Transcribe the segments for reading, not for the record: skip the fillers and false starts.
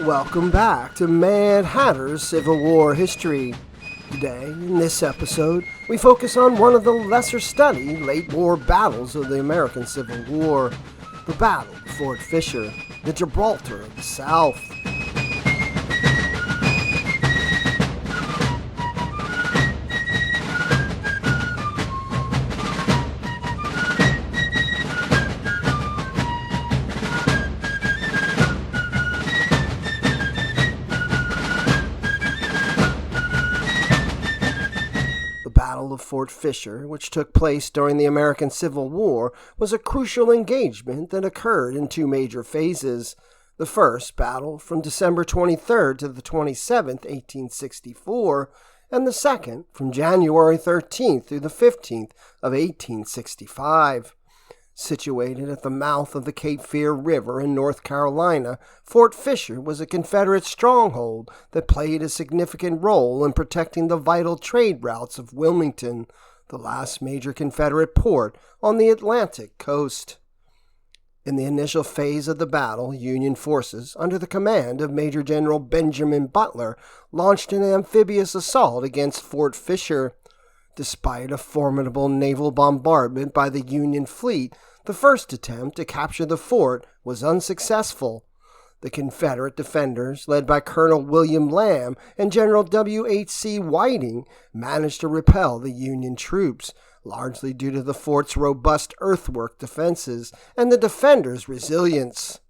Welcome back to Mad Hatter's Civil War History. Today, in this episode, we focus on one of the lesser-studied late-war battles of the American Civil War, the Battle of Fort Fisher, the Gibraltar of the South. Of Fort Fisher, which took place during the American Civil War, was a crucial engagement that occurred in two major phases. The first battle from December 23rd to the 27th, 1864, and the second from January 13th through the 15th of 1865. Situated at the mouth of the Cape Fear River in North Carolina, Fort Fisher was a Confederate stronghold that played a significant role in protecting the vital trade routes of Wilmington, the last major Confederate port on the Atlantic coast. In the initial phase of the battle, Union forces, under the command of Major General Benjamin Butler, launched an amphibious assault against Fort Fisher. Despite a formidable naval bombardment by the Union fleet, the first attempt to capture the fort was unsuccessful. The Confederate defenders, led by Colonel William Lamb and General W.H.C. Whiting, managed to repel the Union troops, largely due to the fort's robust earthwork defenses and the defenders' resilience.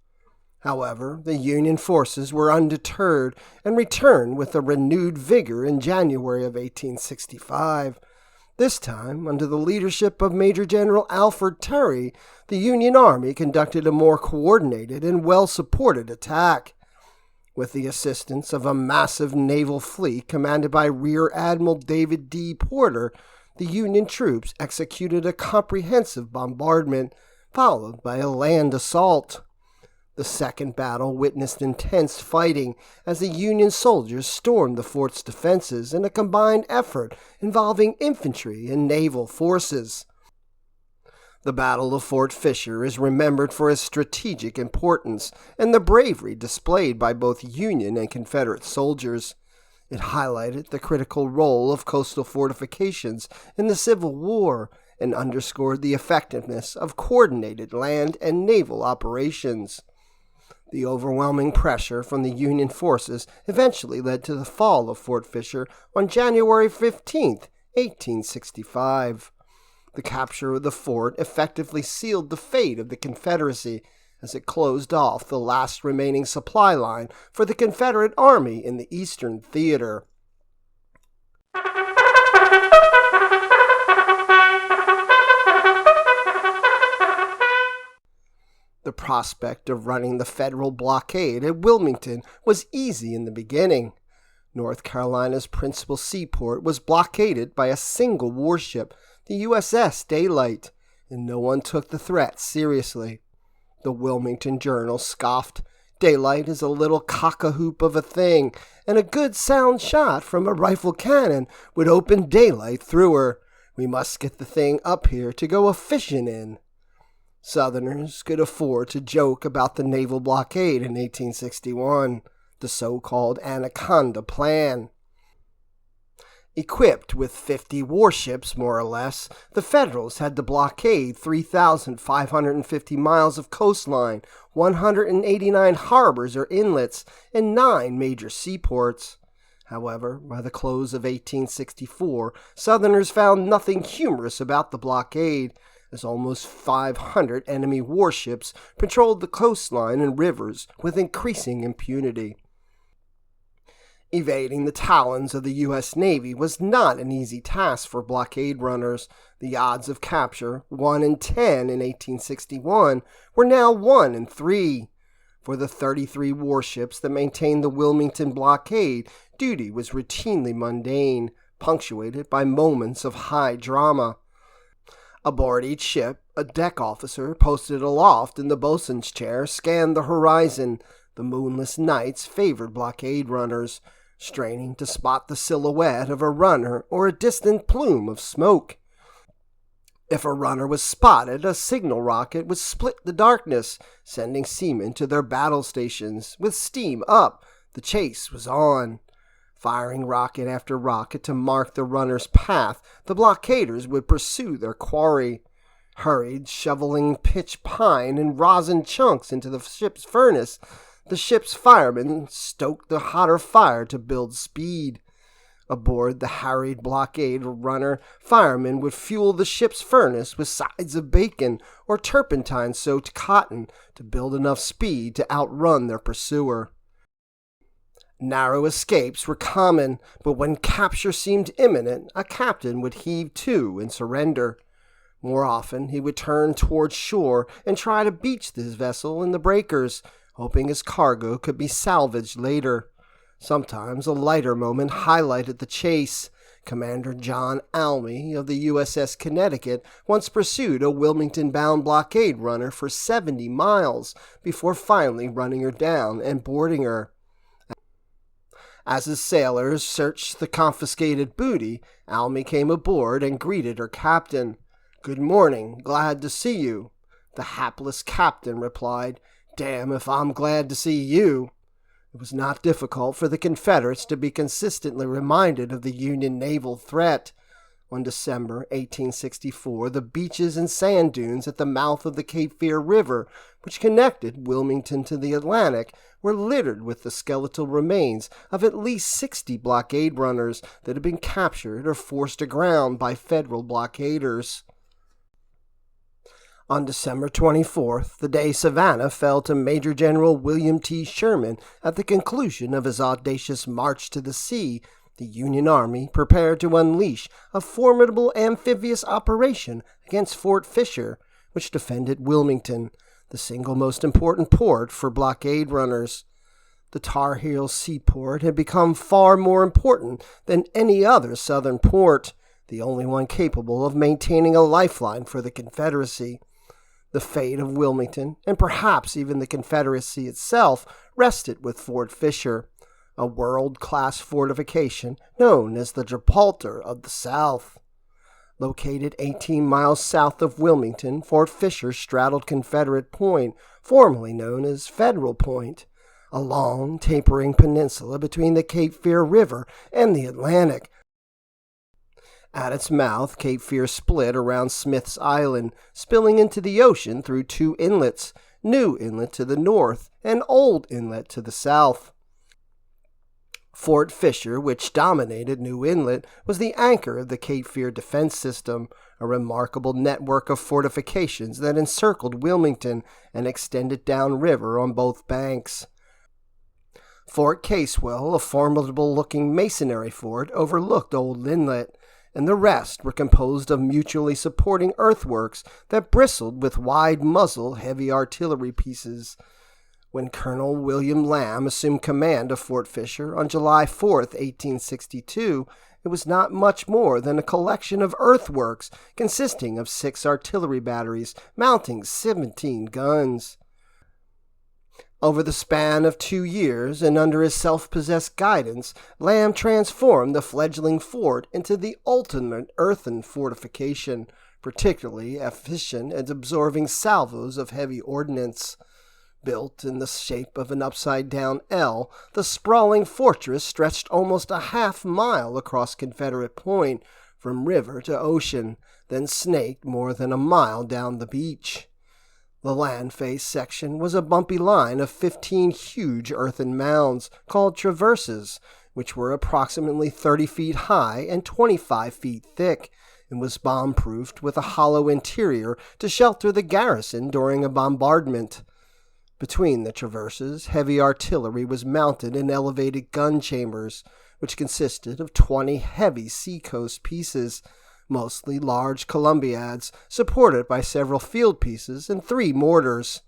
However, the Union forces were undeterred and returned with a renewed vigor in January of 1865. This time, under the leadership of Major General Alfred Terry, the Union Army conducted a more coordinated and well-supported attack. With the assistance of a massive naval fleet commanded by Rear Admiral David D. the Union troops executed a comprehensive bombardment, followed by a land assault. The second battle witnessed intense fighting as the Union soldiers stormed the fort's defenses in a combined effort involving infantry and naval forces. The Battle of Fort Fisher is remembered for its strategic importance and the bravery displayed by both Union and Confederate soldiers. It highlighted the critical role of coastal fortifications in the Civil War and underscored the effectiveness of coordinated land and naval operations. The overwhelming pressure from the Union forces eventually led to the fall of Fort Fisher on January 15, 1865. The capture of the fort effectively sealed the fate of the Confederacy as it closed off the last remaining supply line for the Confederate Army in the Eastern Theater. The prospect of running the Federal blockade at Wilmington was easy in the beginning. North Carolina's principal seaport was blockaded by a single warship, the USS Daylight, and no one took the threat seriously. The Wilmington Journal scoffed, "Daylight is a little cock-a-hoop of a thing, and a good sound shot from a rifle cannon would open daylight through her. We must get the thing up here to go a-fishing in." Southerners could afford to joke about the naval blockade in 1861, the so-called Anaconda Plan. Equipped with 50 warships, more or less, the Federals had to blockade 3,550 miles of coastline, 189 harbors or inlets, and 9 major seaports. However, by the close of 1864, Southerners found nothing humorous about the blockade, as almost 500 enemy warships patrolled the coastline and rivers with increasing impunity. Evading the talons of the U.S. Navy was not an easy task for blockade runners. The odds of capture, 1 in 10 in 1861, were now 1 in 3. For the 33 warships that maintained the Wilmington blockade, duty was routinely mundane, punctuated by moments of high drama. Aboard each ship, a deck officer posted aloft in the boatswain's chair scanned the horizon. The moonless nights favored blockade runners, straining to spot the silhouette of a runner or a distant plume of smoke. If a runner was spotted, a signal rocket would split the darkness, sending seamen to their battle stations. With steam up, the chase was on. Firing rocket after rocket to mark the runner's path, the blockaders would pursue their quarry. Hurried, shoveling pitch pine and rosin chunks into the ship's furnace, the ship's firemen stoked the hotter fire to build speed. Aboard the harried blockade runner, firemen would fuel the ship's furnace with sides of bacon or turpentine-soaked cotton to build enough speed to outrun their pursuer. Narrow escapes were common, but when capture seemed imminent, a captain would heave to and surrender. More often, he would turn toward shore and try to beach his vessel in the breakers, hoping his cargo could be salvaged later. Sometimes a lighter moment highlighted the chase. Commander John Almy of the USS Connecticut once pursued a Wilmington-bound blockade runner for 70 miles before finally running her down and boarding her. As his sailors searched the confiscated booty, Almy came aboard and greeted her captain. "Good morning, glad to see you." The hapless captain replied, "Damn if I'm glad to see you." It was not difficult for the Confederates to be consistently reminded of the Union naval threat. On December 1864, the beaches and sand dunes at the mouth of the Cape Fear River, which connected Wilmington to the Atlantic, were littered with the skeletal remains of at least 60 blockade runners that had been captured or forced aground by Federal blockaders. On December 24th, the day Savannah fell to Major General William T. Sherman at the conclusion of his audacious march to the sea, the Union Army prepared to unleash a formidable amphibious operation against Fort Fisher, which defended Wilmington, the single most important port for blockade runners. The Tar Heel seaport had become far more important than any other Southern port, the only one capable of maintaining a lifeline for the Confederacy. The fate of Wilmington, and perhaps even the Confederacy itself, rested with Fort Fisher, a world-class fortification known as the Gibraltar of the South. Located 18 miles south of Wilmington, Fort Fisher straddled Confederate Point, formerly known as Federal Point, a long, tapering peninsula between the Cape Fear River and the Atlantic. At its mouth, Cape Fear split around Smith's Island, spilling into the ocean through two inlets, New Inlet to the north and Old Inlet to the south. Fort Fisher, which dominated New Inlet, was the anchor of the Cape Fear defense system, a remarkable network of fortifications that encircled Wilmington and extended downriver on both banks. Fort Caswell, a formidable-looking masonry fort, overlooked Old Inlet, and the rest were composed of mutually supporting earthworks that bristled with wide-muzzle heavy artillery pieces. When Colonel William Lamb assumed command of Fort Fisher on July 4, 1862, it was not much more than a collection of earthworks consisting of 6 artillery batteries mounting 17 guns. Over the span of 2 years, and under his self-possessed guidance, Lamb transformed the fledgling fort into the ultimate earthen fortification, particularly efficient at absorbing salvos of heavy ordnance. Built in the shape of an upside-down L, the sprawling fortress stretched almost a half-mile across Confederate Point, from river to ocean, then snaked more than a mile down the beach. The land-face section was a bumpy line of 15 huge earthen mounds called traverses, which were approximately 30 feet high and 25 feet thick, and was bomb-proofed with a hollow interior to shelter the garrison during a bombardment. Between the traverses, heavy artillery was mounted in elevated gun chambers, which consisted of 20 heavy seacoast pieces, mostly large columbiads, supported by several field pieces and 3 mortars.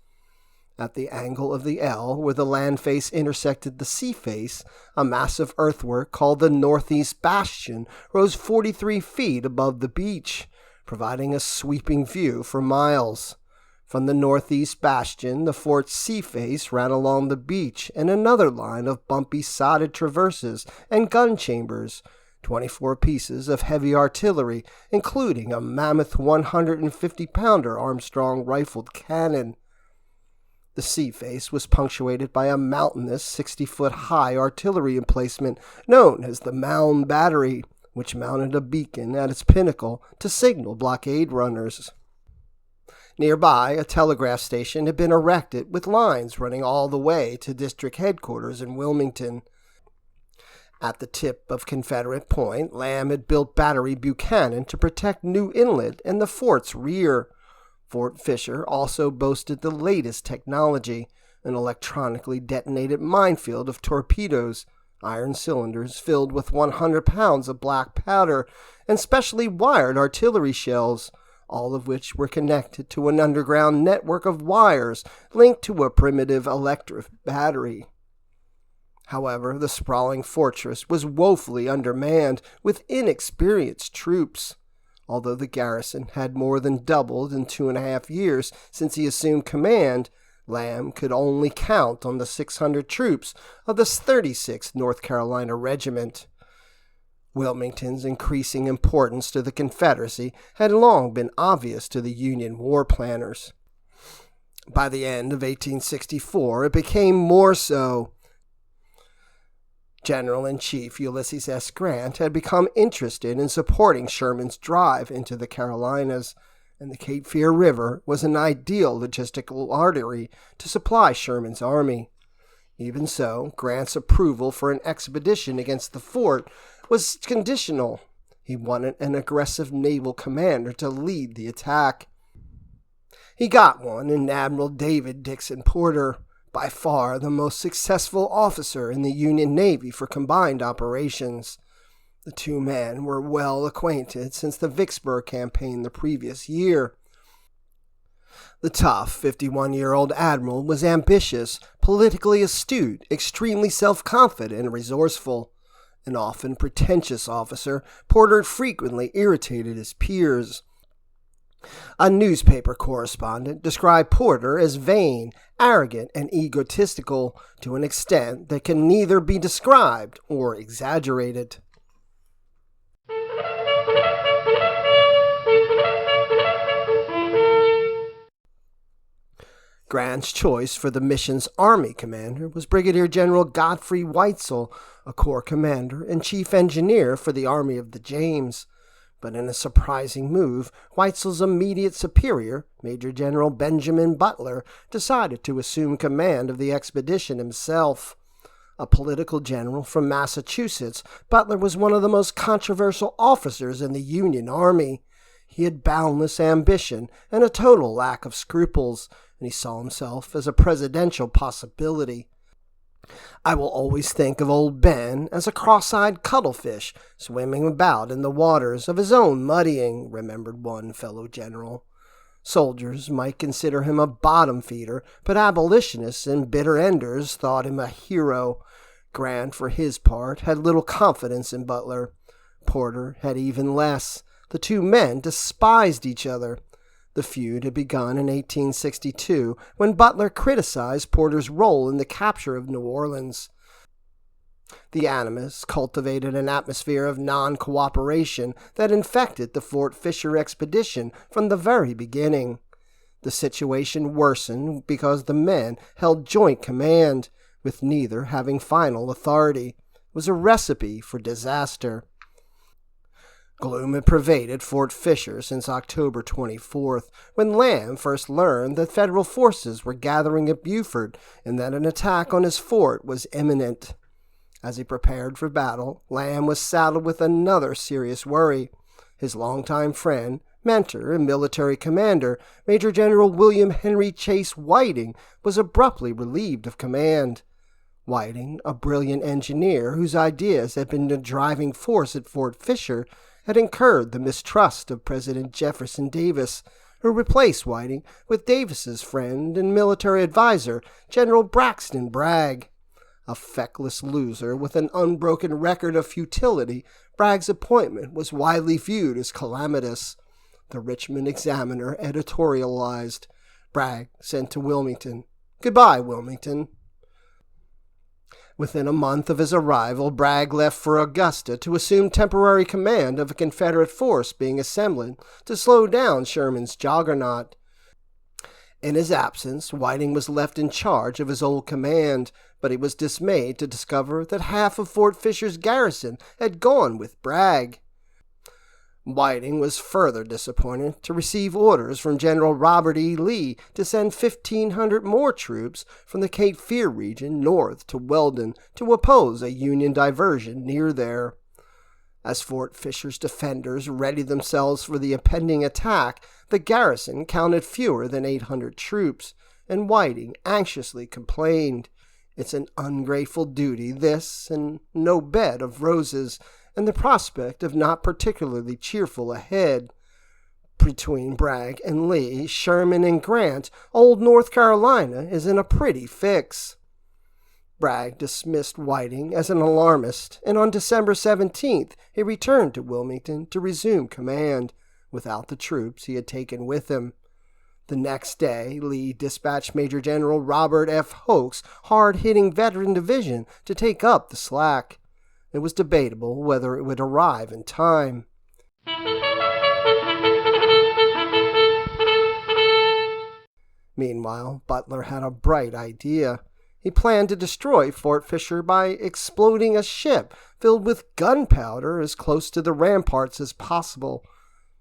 At the angle of the L, where the land face intersected the sea face, a massive earthwork called the Northeast Bastion rose 43 feet above the beach, providing a sweeping view for miles. From the Northeast Bastion, the fort's sea face ran along the beach in another line of bumpy sodded traverses and gun chambers, 24 pieces of heavy artillery, including a mammoth 150-pounder Armstrong rifled cannon. The sea face was punctuated by a mountainous 60-foot-high artillery emplacement known as the Mound Battery, which mounted a beacon at its pinnacle to signal blockade runners. Nearby, a telegraph station had been erected with lines running all the way to district headquarters in Wilmington. At the tip of Confederate Point, Lamb had built Battery Buchanan to protect New Inlet and the fort's rear. Fort Fisher also boasted the latest technology, an electronically detonated minefield of torpedoes, iron cylinders filled with 100 pounds of black powder, and specially wired artillery shells, all of which were connected to an underground network of wires linked to a primitive electric battery. However, the sprawling fortress was woefully undermanned with inexperienced troops. Although the garrison had more than doubled in 2.5 years since he assumed command, Lamb could only count on the 600 troops of the 36th North Carolina Regiment. Wilmington's increasing importance to the Confederacy had long been obvious to the Union war planners. By the end of 1864, it became more so. General-in-Chief Ulysses S. Grant had become interested in supporting Sherman's drive into the Carolinas, and the Cape Fear River was an ideal logistical artery to supply Sherman's army. Even so, Grant's approval for an expedition against the fort was conditional. He wanted an aggressive naval commander to lead the attack. He got one in Admiral David Dixon Porter, by far the most successful officer in the Union Navy for combined operations. The two men were well acquainted since the Vicksburg campaign the previous year. The tough 51-year-old admiral was ambitious, politically astute, extremely self-confident and resourceful. An often pretentious officer, Porter frequently irritated his peers. A newspaper correspondent described Porter as vain, arrogant, and egotistical to an extent that can neither be described or exaggerated. Grant's choice for the mission's Army commander was Brigadier General Godfrey Weitzel, a corps commander and chief engineer for the Army of the James. But in a surprising move, Weitzel's immediate superior, Major General Benjamin Butler, decided to assume command of the expedition himself. A political general from Massachusetts, Butler was one of the most controversial officers in the Union Army. He had boundless ambition and a total lack of scruples, and he saw himself as a presidential possibility. I will always think of old Ben as a cross-eyed cuttlefish swimming about in the waters of his own muddying, remembered one fellow general. Soldiers might consider him a bottom feeder, but abolitionists and bitter enders thought him a hero. Grant, for his part, had little confidence in Butler. Porter had even less. The two men despised each other. The feud had begun in 1862, when Butler criticized Porter's role in the capture of New Orleans. The animus cultivated an atmosphere of non-cooperation that infected the Fort Fisher expedition from the very beginning. The situation worsened because the men held joint command, with neither having final authority. It was a recipe for disaster. Gloom had pervaded Fort Fisher since October 24th, when Lamb first learned that Federal forces were gathering at Beaufort and that an attack on his fort was imminent. As he prepared for battle, Lamb was saddled with another serious worry. His longtime friend, mentor, and military commander, Major General William Henry Chase Whiting, was abruptly relieved of command. Whiting, a brilliant engineer whose ideas had been the driving force at Fort Fisher, had incurred the mistrust of President Jefferson Davis, who replaced Whiting with Davis's friend and military advisor, General Braxton Bragg. A feckless loser with an unbroken record of futility, Bragg's appointment was widely viewed as calamitous. The Richmond Examiner editorialized, "Bragg sent to Wilmington. Goodbye, Wilmington." Within a month of his arrival, Bragg left for Augusta to assume temporary command of a Confederate force being assembled to slow down Sherman's juggernaut. In his absence, Whiting was left in charge of his old command, but he was dismayed to discover that half of Fort Fisher's garrison had gone with Bragg. Whiting was further disappointed to receive orders from General Robert E. Lee to send 1,500 more troops from the Cape Fear region north to Weldon to oppose a Union diversion near there. As Fort Fisher's defenders readied themselves for the impending attack, the garrison counted fewer than 800 troops, and Whiting anxiously complained, "It's an ungrateful duty, this, and no bed of roses, and the prospect of not particularly cheerful ahead. Between Bragg and Lee, Sherman and Grant, old North Carolina is in a pretty fix." Bragg dismissed Whiting as an alarmist, and on December 17th he returned to Wilmington to resume command, without the troops he had taken with him. The next day, Lee dispatched Major General Robert F. Hoke's hard-hitting veteran division to take up the slack. It was debatable whether it would arrive in time. Meanwhile, Butler had a bright idea. He planned to destroy Fort Fisher by exploding a ship filled with gunpowder as close to the ramparts as possible.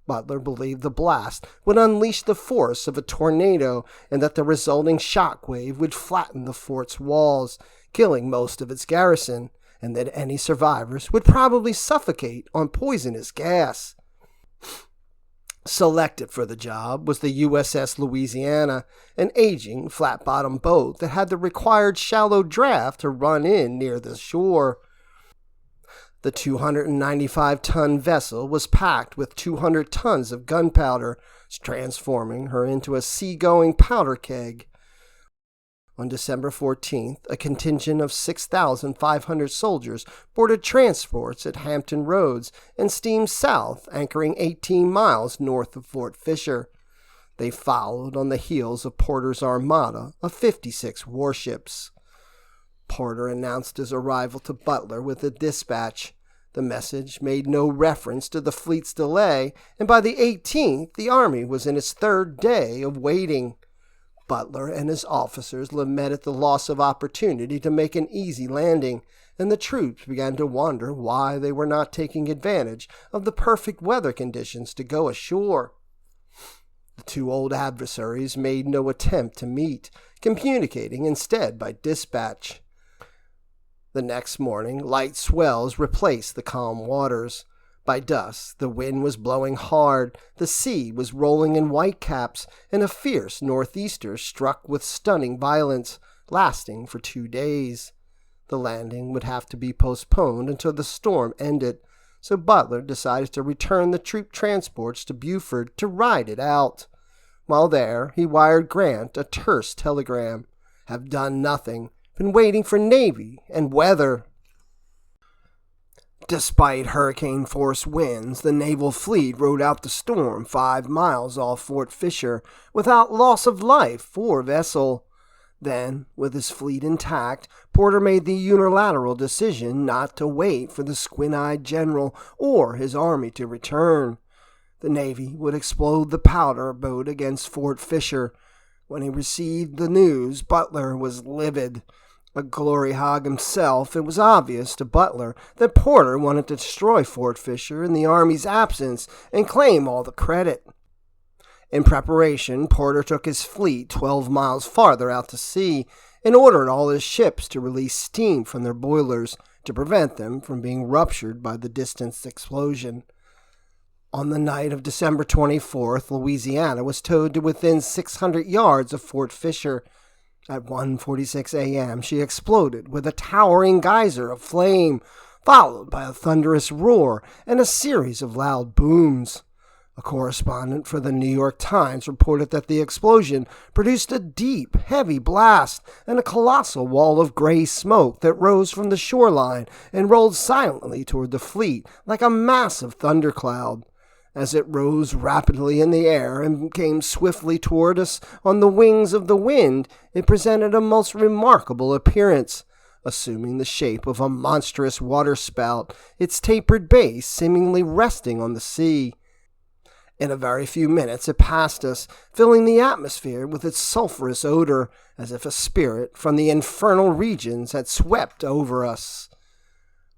Butler believed the blast would unleash the force of a tornado and that the resulting shock wave would flatten the fort's walls, killing most of its garrison, and that any survivors would probably suffocate on poisonous gas. Selected for the job was the USS Louisiana, an aging, flat-bottomed boat that had the required shallow draft to run in near the shore. The 295-ton vessel was packed with 200 tons of gunpowder, transforming her into a sea-going powder keg. On December 14th, a contingent of 6,500 soldiers boarded transports at Hampton Roads and steamed south, anchoring 18 miles north of Fort Fisher. They followed on the heels of Porter's armada of 56 warships. Porter announced his arrival to Butler with a dispatch. The message made no reference to the fleet's delay, and by the 18th, the army was in its third day of waiting. Butler and his officers lamented the loss of opportunity to make an easy landing, and the troops began to wonder why they were not taking advantage of the perfect weather conditions to go ashore. The two old adversaries made no attempt to meet, communicating instead by dispatch. The next morning, light swells replaced the calm waters. By dusk, the wind was blowing hard, the sea was rolling in whitecaps, and a fierce northeaster struck with stunning violence, lasting for 2 days. The landing would have to be postponed until the storm ended, so Butler decided to return the troop transports to Beaufort to ride it out. While there, he wired Grant a terse telegram. "Have done nothing. Been waiting for Navy and weather." Despite hurricane-force winds, the naval fleet rode out the storm 5 miles off Fort Fisher without loss of life or vessel. Then, with his fleet intact, Porter made the unilateral decision not to wait for the squint-eyed general or his army to return. The Navy would explode the powder boat against Fort Fisher. When he received the news, Butler was livid. A glory hog himself, it was obvious to Butler that Porter wanted to destroy Fort Fisher in the Army's absence and claim all the credit. In preparation, Porter took his fleet 12 miles farther out to sea and ordered all his ships to release steam from their boilers to prevent them from being ruptured by the distant explosion. On the night of December 24th, Louisiana was towed to within 600 yards of Fort Fisher. At 1:46 a.m., she exploded with a towering geyser of flame, followed by a thunderous roar and a series of loud booms. A correspondent for the New York Times reported that the explosion produced a deep, heavy blast and a colossal wall of gray smoke that rose from the shoreline and rolled silently toward the fleet like a massive thundercloud. As it rose rapidly in the air and came swiftly toward us on the wings of the wind, it presented a most remarkable appearance. assuming the shape of a monstrous waterspout, its tapered base seemingly resting on the sea. In a very few minutes it passed us, filling the atmosphere with its sulphurous odor, as if a spirit from the infernal regions had swept over us.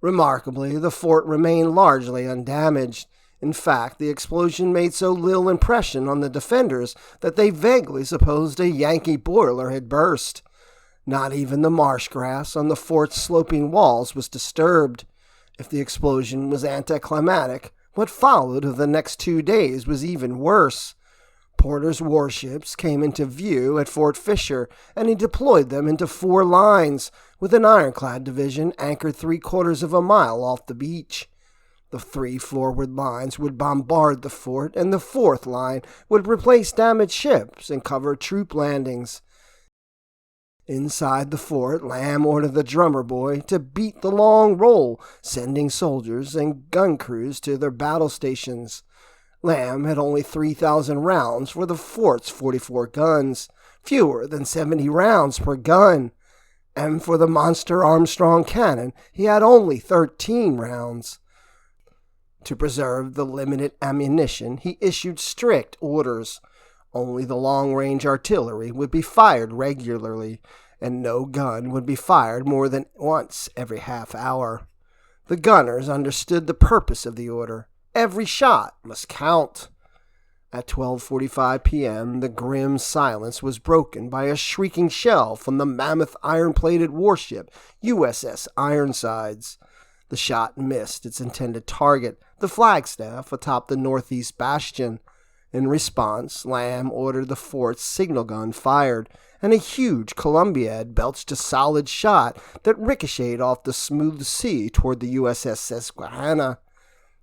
Remarkably, the fort remained largely undamaged. In fact, the explosion made so little impression on the defenders that they vaguely supposed a Yankee boiler had burst. Not even the marsh grass on the fort's sloping walls was disturbed. If the explosion was anticlimactic, what followed of the next 2 days was even worse. Porter's warships came into view at Fort Fisher, and he deployed them into 4 lines, with an ironclad division anchored 3/4 of a mile off the beach. The 3 forward lines would bombard the fort, and the 4th line would replace damaged ships and cover troop landings. Inside the fort, Lamb ordered the drummer boy to beat the long roll, sending soldiers and gun crews to their battle stations. Lamb had only 3,000 rounds for the fort's 44 guns, fewer than 70 rounds per gun. And for the monster Armstrong cannon, he had only 13 rounds. To preserve the limited ammunition, he issued strict orders. Only the long-range artillery would be fired regularly, and no gun would be fired more than once every half hour. The gunners understood the purpose of the order. Every shot must count. At 12:45 p.m., the grim silence was broken by a shrieking shell from the mammoth iron-plated warship USS Ironsides. The shot missed its intended target, the flagstaff atop the northeast bastion. In response, Lamb ordered the fort's signal gun fired, and a huge Columbiad belched a solid shot that ricocheted off the smooth sea toward the USS Susquehanna.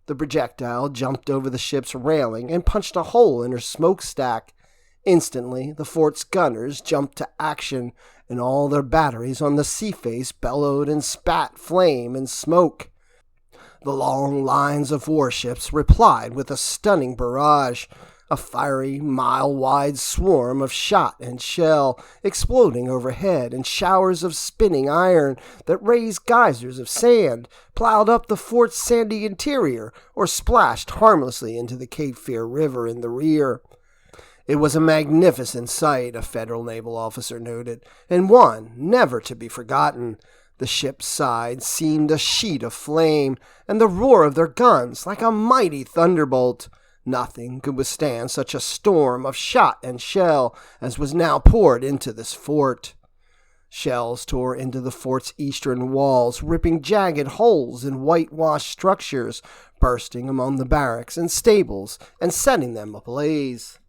The projectile jumped over the ship's railing and punched a hole in her smokestack. Instantly, the fort's gunners jumped to action, and all their batteries on the sea face bellowed and spat flame and smoke. The long lines of warships replied with a stunning barrage, a fiery, mile-wide swarm of shot and shell, exploding overhead in showers of spinning iron that raised geysers of sand, plowed up the fort's sandy interior, or splashed harmlessly into the Cape Fear River in the rear. It was a magnificent sight, a Federal naval officer noted, and one never to be forgotten. The ship's sides seemed a sheet of flame, and the roar of their guns like a mighty thunderbolt. Nothing could withstand such a storm of shot and shell as was now poured into this fort. Shells tore into the fort's eastern walls, ripping jagged holes in whitewashed structures, bursting among the barracks and stables, and setting them ablaze.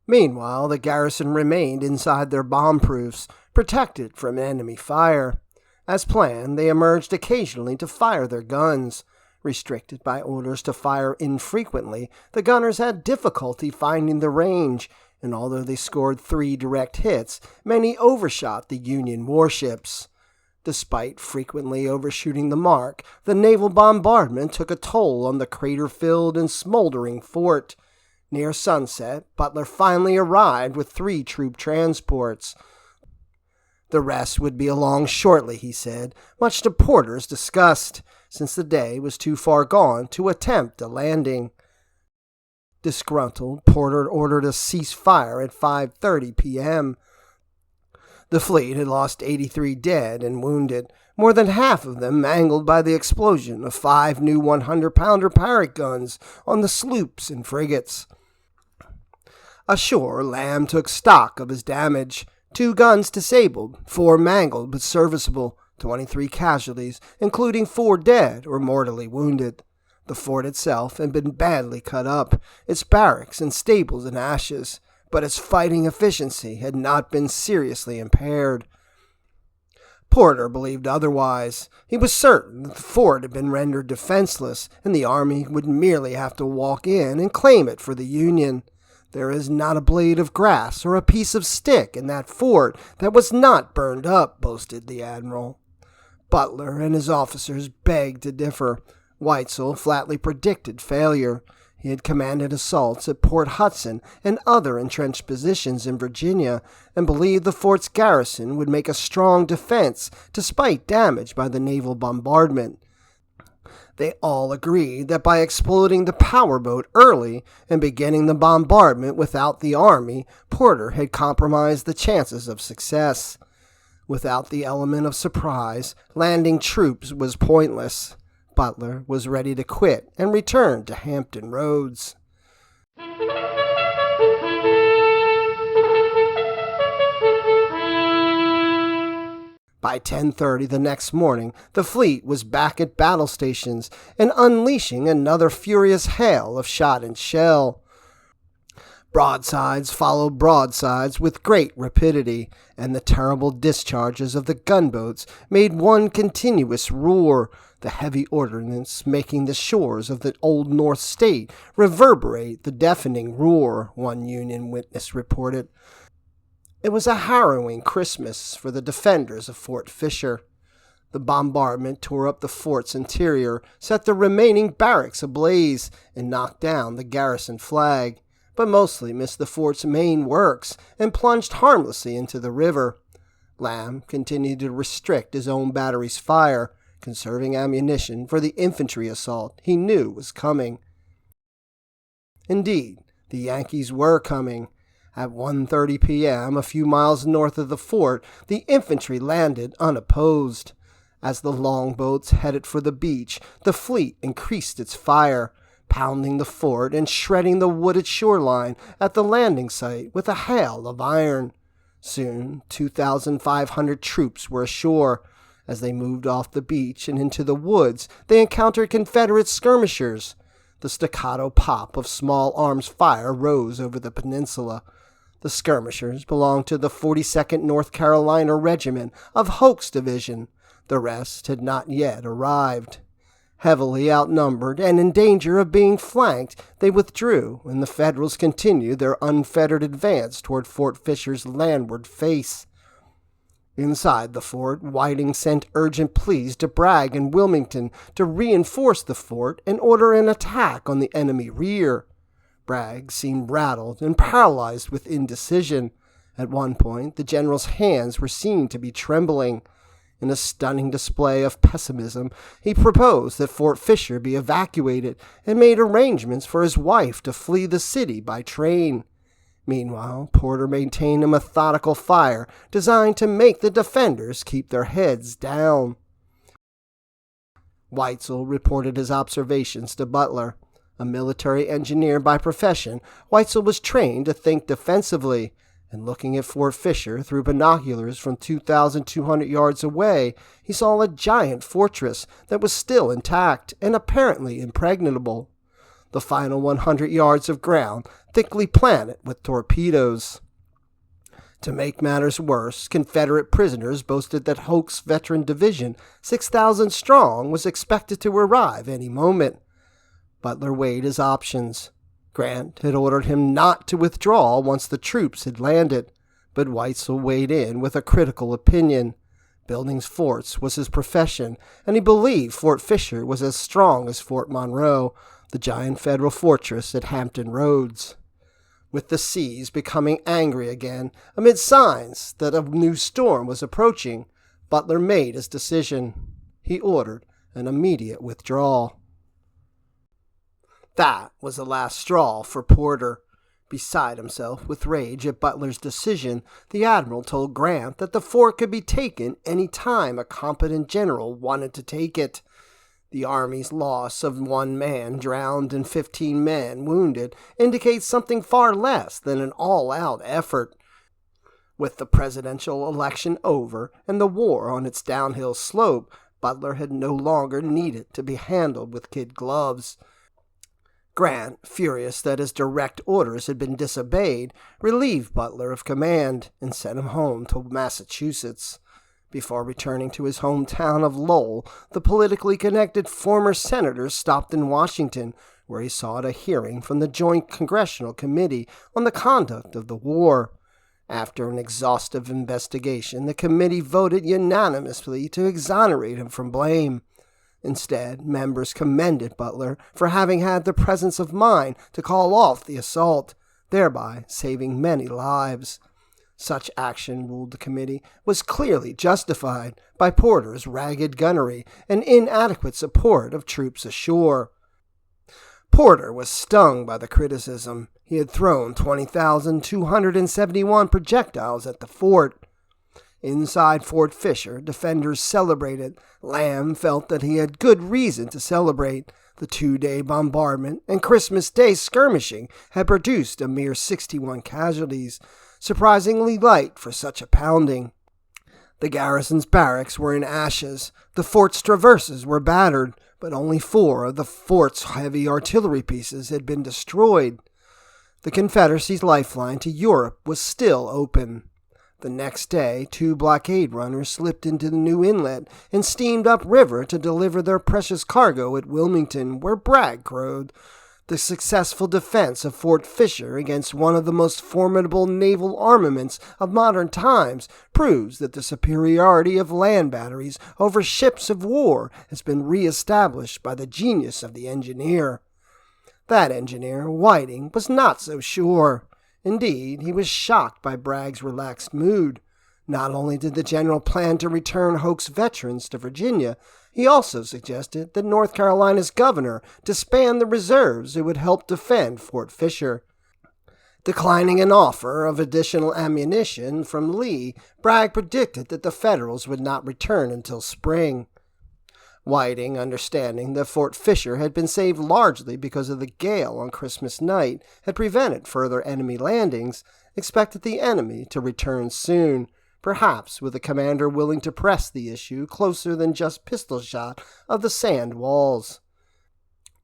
Meanwhile, the garrison remained inside their bomb-proofs, protected from enemy fire. As planned, they emerged occasionally to fire their guns. Restricted by orders to fire infrequently, the gunners had difficulty finding the range, and although they scored 3 direct hits, many overshot the Union warships. Despite frequently overshooting the mark, the naval bombardment took a toll on the crater-filled and smoldering fort. Near sunset, Butler finally arrived with 3 troop transports. The rest would be along shortly, he said, much to Porter's disgust, since the day was too far gone to attempt a landing. Disgruntled, Porter ordered a ceasefire at 5:30 p.m. The fleet had lost 83 dead and wounded, more than half of them mangled by the explosion of 5 new 100-pounder Parrott guns on the sloops and frigates. Ashore, Lamb took stock of his damage. 2 guns disabled, 4 mangled but serviceable, 23 casualties, including 4 dead or mortally wounded. The fort itself had been badly cut up, its barracks and stables in ashes, but its fighting efficiency had not been seriously impaired. Porter believed otherwise. He was certain that the fort had been rendered defenseless, and the army would merely have to walk in and claim it for the Union. There is not a blade of grass or a piece of stick in that fort that was not burned up, boasted the admiral. Butler and his officers begged to differ. Weitzel flatly predicted failure. He had commanded assaults at Port Hudson and other entrenched positions in Virginia, and believed the fort's garrison would make a strong defense despite damage by the naval bombardment. They all agreed that by exploding the power boat early and beginning the bombardment without the army, Porter had compromised the chances of success. Without the element of surprise, landing troops was pointless. Butler was ready to quit and return to Hampton Roads. By 10:30 the next morning, the fleet was back at battle stations and unleashing another furious hail of shot and shell. Broadsides followed broadsides with great rapidity, and the terrible discharges of the gunboats made one continuous roar, the heavy ordnance making the shores of the Old North State reverberate the deafening roar, one Union witness reported. It was a harrowing Christmas for the defenders of Fort Fisher. The bombardment tore up the fort's interior, set the remaining barracks ablaze, and knocked down the garrison flag, but mostly missed the fort's main works and plunged harmlessly into the river. Lamb continued to restrict his own battery's fire, conserving ammunition for the infantry assault he knew was coming. Indeed, the Yankees were coming. At 1:30 p.m., a few miles north of the fort, the infantry landed unopposed. As the longboats headed for the beach, the fleet increased its fire, pounding the fort and shredding the wooded shoreline at the landing site with a hail of iron. Soon, 2,500 troops were ashore. As they moved off the beach and into the woods, they encountered Confederate skirmishers. The staccato pop of small arms fire rose over the peninsula. The skirmishers belonged to the 42nd North Carolina Regiment of Hoke's Division. The rest had not yet arrived. Heavily outnumbered and in danger of being flanked, they withdrew, and the Federals continued their unfettered advance toward Fort Fisher's landward face. Inside the fort, Whiting sent urgent pleas to Bragg and Wilmington to reinforce the fort and order an attack on the enemy rear. Bragg seemed rattled and paralyzed with indecision. At one point, the general's hands were seen to be trembling. In a stunning display of pessimism, he proposed that Fort Fisher be evacuated and made arrangements for his wife to flee the city by train. Meanwhile, Porter maintained a methodical fire designed to make the defenders keep their heads down. Weitzel reported his observations to Butler. A military engineer by profession, Weitzel was trained to think defensively, and looking at Fort Fisher through binoculars from 2,200 yards away, he saw a giant fortress that was still intact and apparently impregnable. The final 100 yards of ground thickly planted with torpedoes. To make matters worse, Confederate prisoners boasted that Hoke's veteran division, 6,000 strong, was expected to arrive any moment. Butler weighed his options. Grant had ordered him not to withdraw once the troops had landed, but Weitzel weighed in with a critical opinion. Building forts was his profession, and he believed Fort Fisher was as strong as Fort Monroe, the giant federal fortress at Hampton Roads. With the seas becoming angry again, amid signs that a new storm was approaching, Butler made his decision. He ordered an immediate withdrawal. That was the last straw for Porter. Beside himself with rage at Butler's decision, the admiral told Grant that the fort could be taken any time a competent general wanted to take it. The Army's loss of 1 man drowned and 15 men wounded indicates something far less than an all-out effort. With the presidential election over and the war on its downhill slope, Butler had no longer needed to be handled with kid gloves. Grant, furious that his direct orders had been disobeyed, relieved Butler of command and sent him home to Massachusetts. Before returning to his hometown of Lowell, the politically connected former senator stopped in Washington, where he sought a hearing from the Joint Congressional Committee on the conduct of the war. After an exhaustive investigation, the committee voted unanimously to exonerate him from blame. Instead, members commended Butler for having had the presence of mind to call off the assault, thereby saving many lives. Such action, ruled the committee, was clearly justified by Porter's ragged gunnery and inadequate support of troops ashore. Porter was stung by the criticism. He had thrown 20,271 projectiles at the fort. Inside Fort Fisher, defenders celebrated. Lamb felt that he had good reason to celebrate. The 2-day bombardment and Christmas Day skirmishing had produced a mere 61 casualties, surprisingly light for such a pounding. The garrison's barracks were in ashes. The fort's traverses were battered, but only 4 of the fort's heavy artillery pieces had been destroyed. The Confederacy's lifeline to Europe was still open. The next day, 2 blockade runners slipped into the new inlet and steamed upriver to deliver their precious cargo at Wilmington, where Bragg crowed. The successful defense of Fort Fisher against one of the most formidable naval armaments of modern times proves that the superiority of land batteries over ships of war has been re-established by the genius of the engineer. That engineer, Whiting, was not so sure. Indeed, he was shocked by Bragg's relaxed mood. Not only did the general plan to return Hoke's veterans to Virginia, he also suggested that North Carolina's governor disband the reserves who would help defend Fort Fisher. Declining an offer of additional ammunition from Lee, Bragg predicted that the Federals would not return until spring. Whiting, understanding that Fort Fisher had been saved largely because of the gale on Christmas night, had prevented further enemy landings, expected the enemy to return soon, perhaps with a commander willing to press the issue closer than just pistol shot of the sand walls.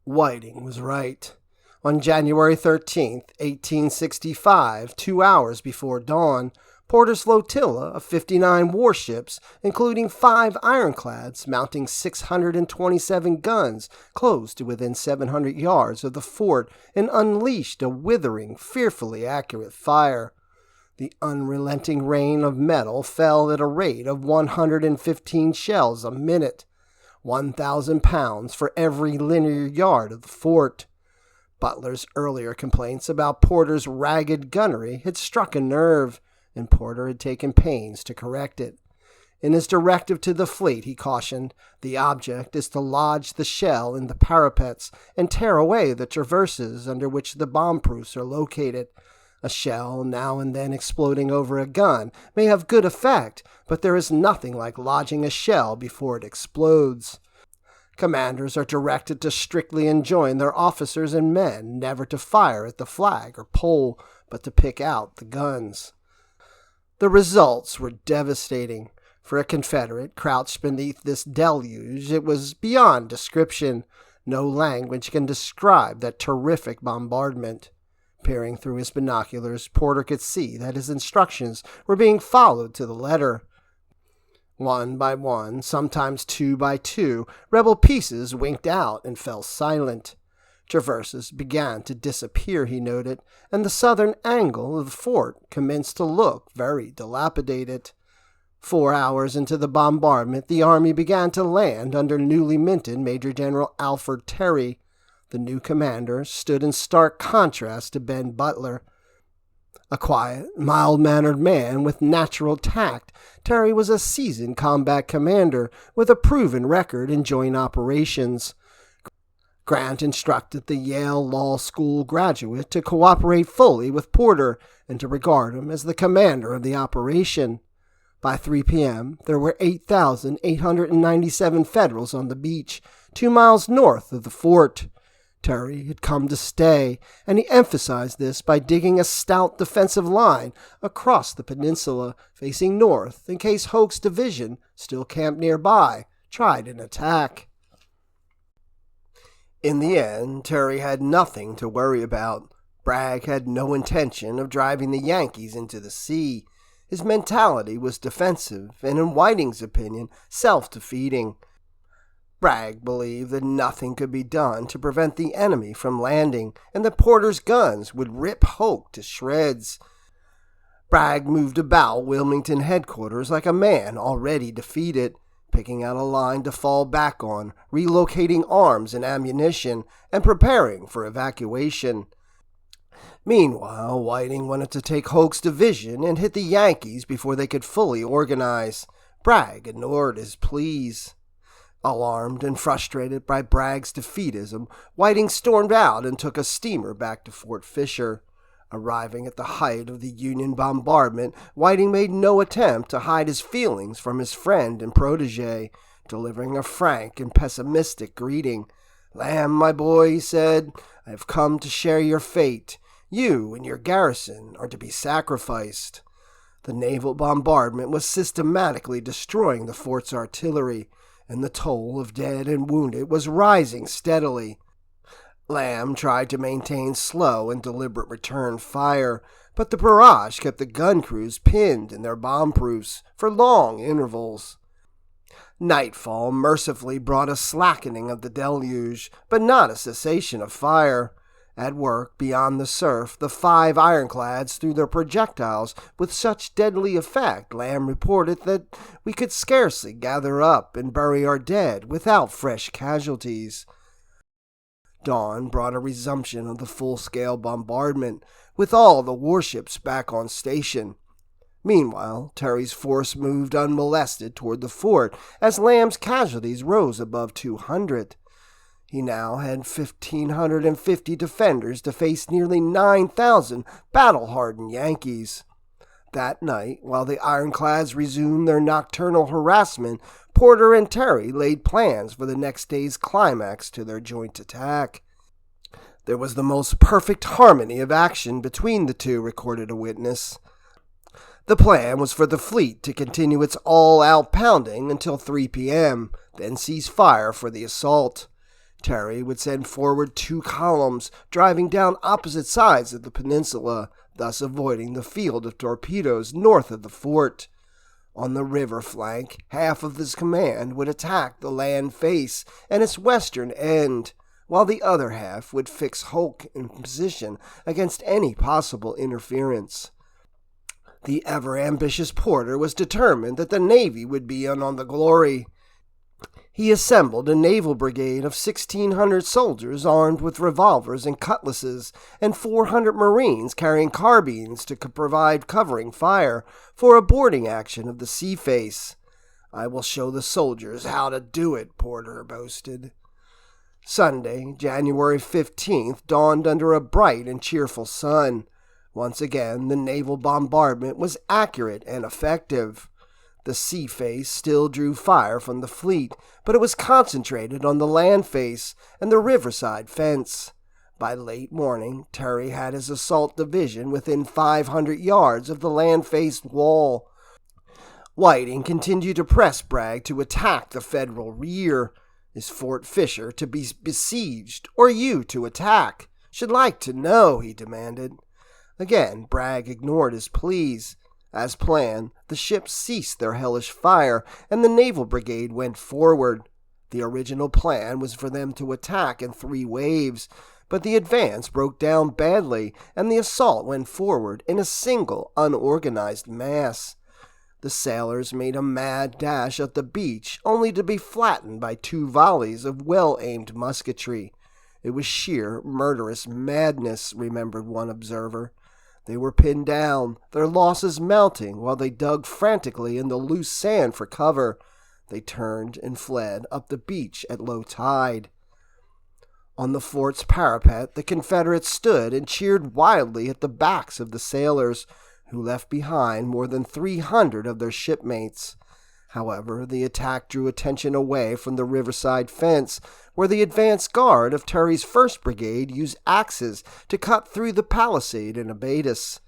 Whiting was right. On January 13, 1865, 2 hours before dawn, Porter's flotilla of 59 warships, including 5 ironclads mounting 627 guns, closed to within 700 yards of the fort and unleashed a withering, fearfully accurate fire. The unrelenting rain of metal fell at a rate of 115 shells a minute, 1,000 pounds for every linear yard of the fort. Butler's earlier complaints about Porter's ragged gunnery had struck a nerve, and Porter had taken pains to correct it. In his directive to the fleet, he cautioned, the object is to lodge the shell in the parapets and tear away the traverses under which the bomb-proofs are located. A shell, now and then exploding over a gun, may have good effect, but there is nothing like lodging a shell before it explodes. Commanders are directed to strictly enjoin their officers and men never to fire at the flag or pole, but to pick out the guns. The results were devastating. For a Confederate crouched beneath this deluge, it was beyond description. No language can describe that terrific bombardment. Peering through his binoculars, Porter could see that his instructions were being followed to the letter. 1 by 1, sometimes 2 by 2, rebel pieces winked out and fell silent. Traverses began to disappear, he noted, and the southern angle of the fort commenced to look very dilapidated. 4 hours into the bombardment, the army began to land under newly minted Major General Alfred Terry. The new commander stood in stark contrast to Ben Butler. A quiet, mild-mannered man with natural tact, Terry was a seasoned combat commander with a proven record in joint operations. Grant instructed the Yale Law School graduate to cooperate fully with Porter and to regard him as the commander of the operation. By 3 p.m., there were 8,897 Federals on the beach, 2 miles north of the fort. Terry had come to stay, and he emphasized this by digging a stout defensive line across the peninsula, facing north, in case Hoke's division, still camped nearby, tried an attack. In the end, Terry had nothing to worry about. Bragg had no intention of driving the Yankees into the sea. His mentality was defensive, and in Whiting's opinion, self-defeating. Bragg believed that nothing could be done to prevent the enemy from landing, and that Porter's guns would rip Hoke to shreds. Bragg moved about Wilmington headquarters like a man already defeated. picking out a line to fall back on, relocating arms and ammunition, and preparing for evacuation. Meanwhile, Whiting wanted to take Hoke's division and hit the Yankees before they could fully organize. Bragg ignored his pleas. Alarmed and frustrated by Bragg's defeatism, Whiting stormed out and took a steamer back to Fort Fisher. Arriving at the height of the Union bombardment, Whiting made no attempt to hide his feelings from his friend and protege, delivering a frank and pessimistic greeting. "Lamb, my boy," he said, "I have come to share your fate. You and your garrison are to be sacrificed." The naval bombardment was systematically destroying the fort's artillery, and the toll of dead and wounded was rising steadily. Lamb tried to maintain slow and deliberate return fire, but the barrage kept the gun crews pinned in their bomb-proofs for long intervals. Nightfall mercifully brought a slackening of the deluge, but not a cessation of fire. At work beyond the surf, the 5 ironclads threw their projectiles with such deadly effect, Lamb reported, that we could scarcely gather up and bury our dead without fresh casualties. Dawn brought a resumption of the full-scale bombardment, with all the warships back on station. Meanwhile, Terry's force moved unmolested toward the fort as Lamb's casualties rose above 200. He now had 1,550 defenders to face nearly 9,000 battle-hardened Yankees. That night, while the ironclads resumed their nocturnal harassment, Porter and Terry laid plans for the next day's climax to their joint attack. "There was the most perfect harmony of action between the two," recorded a witness. The plan was for the fleet to continue its all-out pounding until 3 p.m., then cease fire for the assault. Terry would send forward 2 columns, driving down opposite sides of the peninsula, thus avoiding the field of torpedoes north of the fort. On the river flank, half of his command would attack the land face and its western end, while the other half would fix Hoke in position against any possible interference. The ever-ambitious Porter was determined that the Navy would be in on the glory. He assembled a naval brigade of 1,600 soldiers armed with revolvers and cutlasses, and 400 Marines carrying carbines to provide covering fire for a boarding action of the sea face. "I will show the soldiers how to do it," Porter boasted. Sunday, January 15th, dawned under a bright and cheerful sun. Once again, the naval bombardment was accurate and effective. The sea face still drew fire from the fleet, but it was concentrated on the land face and the riverside fence. By late morning, Terry had his assault division within 500 yards of the land-faced wall. Whiting continued to press Bragg to attack the Federal rear. "Is Fort Fisher to be besieged, or you to attack? Should like to know," he demanded. Again, Bragg ignored his pleas. As planned, the ships ceased their hellish fire, and the naval brigade went forward. The original plan was for them to attack in 3 waves, but the advance broke down badly, and the assault went forward in a single, unorganized mass. The sailors made a mad dash up the beach, only to be flattened by 2 volleys of well-aimed musketry. It was sheer, murderous madness, remembered one observer. They were pinned down, their losses mounting while they dug frantically in the loose sand for cover. They turned and fled up the beach at low tide. On the fort's parapet, the Confederates stood and cheered wildly at the backs of the sailors, who left behind more than 300 of their shipmates. However, the attack drew attention away from the riverside fence, where the advance guard of Terry's 1st Brigade used axes to cut through the palisade and abate us.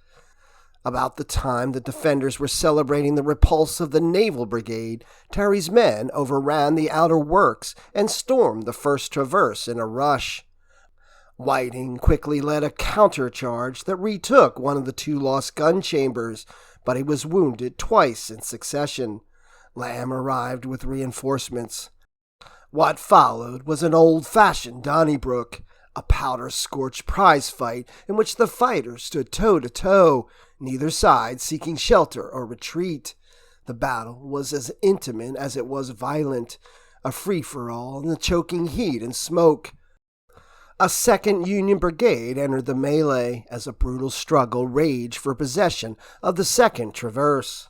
About the time the defenders were celebrating the repulse of the Naval Brigade, Terry's men overran the outer works and stormed the first traverse in a rush. Whiting quickly led a countercharge that retook one of the 2 lost gun chambers, but he was wounded twice in succession. Lamb arrived with reinforcements. What followed was an old-fashioned Donnybrook, a powder-scorched prize fight in which the fighters stood toe-to-toe, neither side seeking shelter or retreat. The battle was as intimate as it was violent, a free-for-all in the choking heat and smoke. A 2nd Union Brigade entered the melee as a brutal struggle raged for possession of the 2nd Traverse.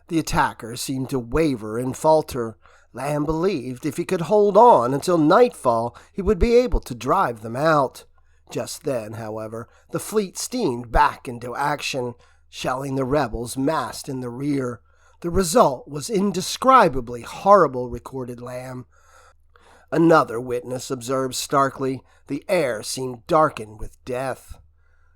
The attackers seemed to waver and falter. Lamb believed if he could hold on until nightfall, he would be able to drive them out. Just then, however, the fleet steamed back into action, shelling the rebels massed in the rear. The result was indescribably horrible, recorded Lamb. Another witness observed starkly, the air seemed darkened with death.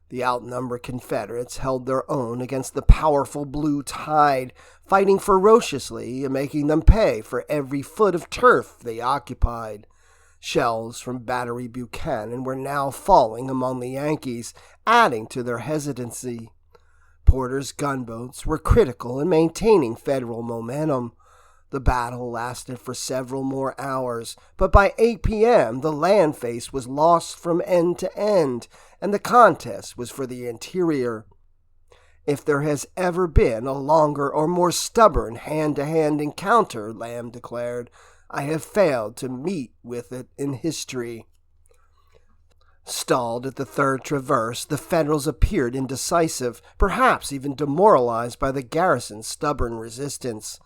The outnumbered Confederates held their own against the powerful blue tide, fighting ferociously and making them pay for every foot of turf they occupied. Shells from Battery Buchanan were now falling among the Yankees, adding to their hesitancy. Porter's gunboats were critical in maintaining Federal momentum. The battle lasted for several more hours, but by 8 p.m. the land face was lost from end to end, and the contest was for the interior. If there has ever been a longer or more stubborn hand-to-hand encounter, Lamb declared, I have failed to meet with it in history. Stalled at the 3rd Traverse, the Federals appeared indecisive, perhaps even demoralized by the garrison's stubborn resistance.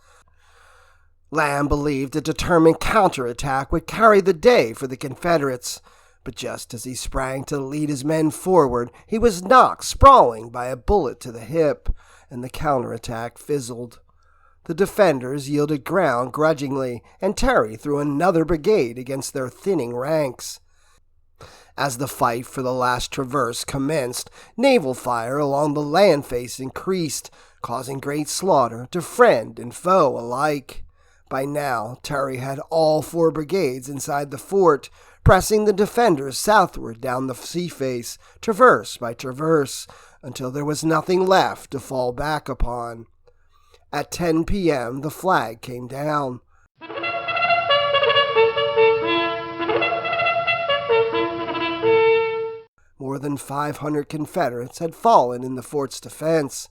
Lamb believed a determined counterattack would carry the day for the Confederates, but just as he sprang to lead his men forward, he was knocked sprawling by a bullet to the hip, and the counterattack fizzled. The defenders yielded ground grudgingly, and Terry threw another brigade against their thinning ranks. As the fight for the last Traverse commenced, naval fire along the land face increased, causing great slaughter to friend and foe alike. By now, Terry had all 4 brigades inside the fort, pressing the defenders southward down the sea face, traverse by traverse, until there was nothing left to fall back upon. At 10 p.m., the flag came down. More than 500 Confederates had fallen in the fort's defense.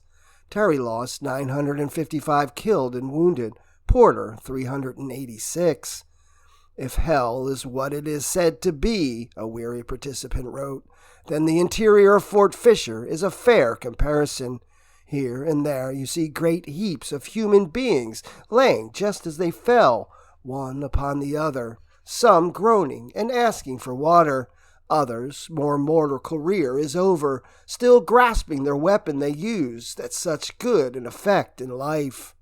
Terry lost 955 killed and wounded, Porter 386. If hell is what it is said to be, a weary participant wrote, then the interior of Fort Fisher is a fair comparison. Here and there you see great heaps of human beings laying just as they fell, one upon the other, some groaning and asking for water. Others, more mortal career is over, still grasping their weapon they used at such good an effect in life.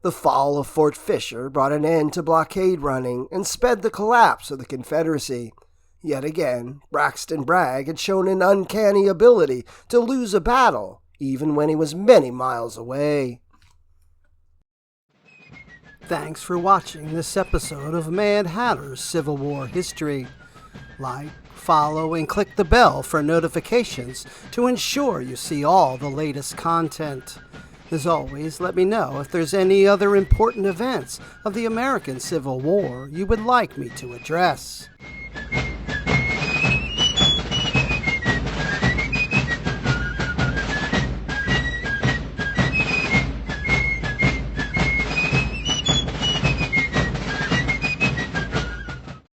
The fall of Fort Fisher brought an end to blockade running and sped the collapse of the Confederacy. Yet again, Braxton Bragg had shown an uncanny ability to lose a battle, even when he was many miles away. Thanks for watching this episode of Mad Hatter's Civil War History. Like, follow, and click the bell for notifications to ensure you see all the latest content. As always, let me know if there's any other important events of the American Civil War you would like me to address.